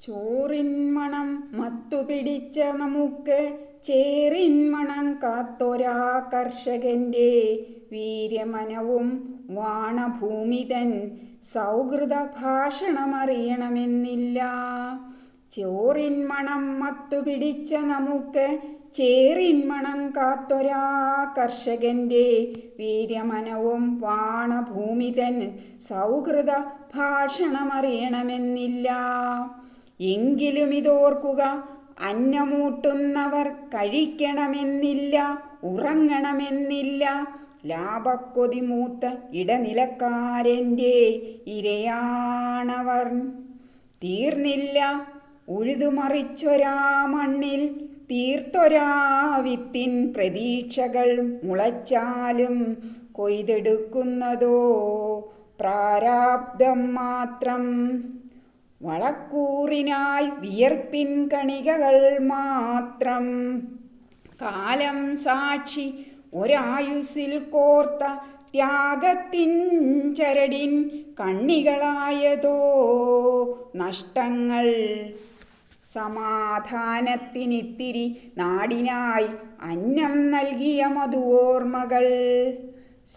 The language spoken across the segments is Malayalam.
ചോറിൻ മണം മത്തുപിടിച്ച നമുക്ക് ചേറിൻ മണം കാത്തൊരാ കർഷകന്റെ വീര്യമനവും വാണഭൂമിതൻ സൗഹൃദ ഭാഷണമറിയണമെന്നില്ല. ചോറിൻ മണം മത്തുപിടിച്ച നമുക്ക് ചേറിൻ മണം കാത്തൊരാ കർഷകന്റെ വീര്യമനവും വാണഭൂമിതൻ സൗഹൃദ ഭാഷണമറിയണമെന്നില്ല. എങ്കിലും ഇതോർക്കുക, അന്നമൂട്ടുന്നവർ കഴിക്കണമെന്നില്ല, ഉറങ്ങണമെന്നില്ല. ലാഭക്കൊതി മൂത്ത ഇടനിലക്കാരൻ്റെ ഇരയാണവർ. തീർന്നില്ല ഉഴുതുമറിച്ചൊരാ മണ്ണിൽ തീർത്തൊരാ വിത്തിൻ പ്രതീക്ഷകൾ മുളച്ചാലും കൊയ്തെടുക്കുന്നതോ പ്രാരാബ്ധം മാത്രം. വളക്കൂറിനായി വിയർപ്പിൻ കണികകൾ മാത്രം. കാലം സാക്ഷി ഒരായുസ്സിൽ കോർത്ത ത്യാഗത്തിൻ ചരടിൻ കണ്ണികളായതോ നഷ്ടങ്ങൾ. സമാധാനത്തിനിത്തിരി നാടിനായി അന്നം നൽകിയ മധുഓർമ്മകൾ.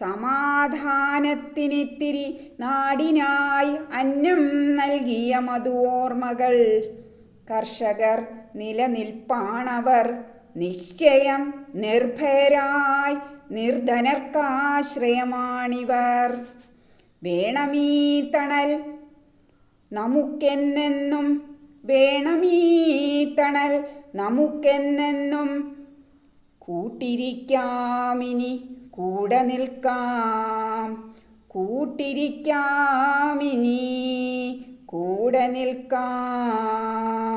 സമാധാനത്തിനിത്തിരി നാടിനായി അന്നം നൽകിയ മധുഓർമ്മകൾ. കർഷകർ നിലനിൽപ്പാണവർ നിശ്ചയം, നിർഭയരായി നിർധനർക്കാശ്രയമാണിവർ. വേണമീ തണൽ നമുക്കെന്നെന്നും, വേണമീ തണൽ നമുക്കെന്നെന്നും. കൂട്ടിരിക്കാമിനി കൂടെ നിൽക്കാം, കൂട്ടിരിക്കാമിനി കൂടെ നിൽക്കാം.